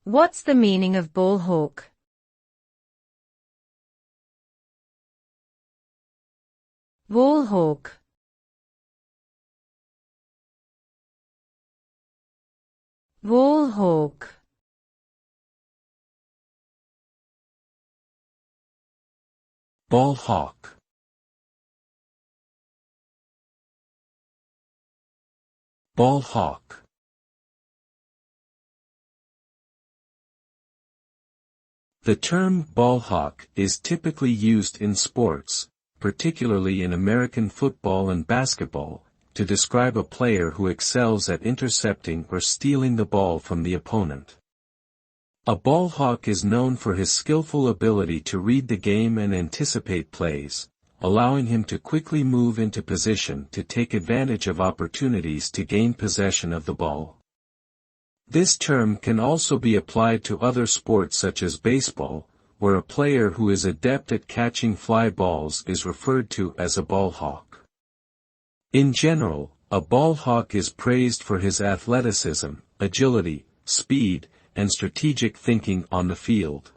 What's the meaning of ballhawk? Ballhawk. Ballhawk. Ballhawk. Ballhawk. The term ballhawk is typically used in sports, particularly in American football and basketball, to describe a player who excels at intercepting or stealing the ball from the opponent. A ballhawk is known for his skillful ability to read the game and anticipate plays, allowing him to quickly move into position to take advantage of opportunities to gain possession of the ball. This term can also be applied to other sports such as baseball, where a player who is adept at catching fly balls is referred to as a ballhawk. In general, a ballhawk is praised for his athleticism, agility, speed, and strategic thinking on the field.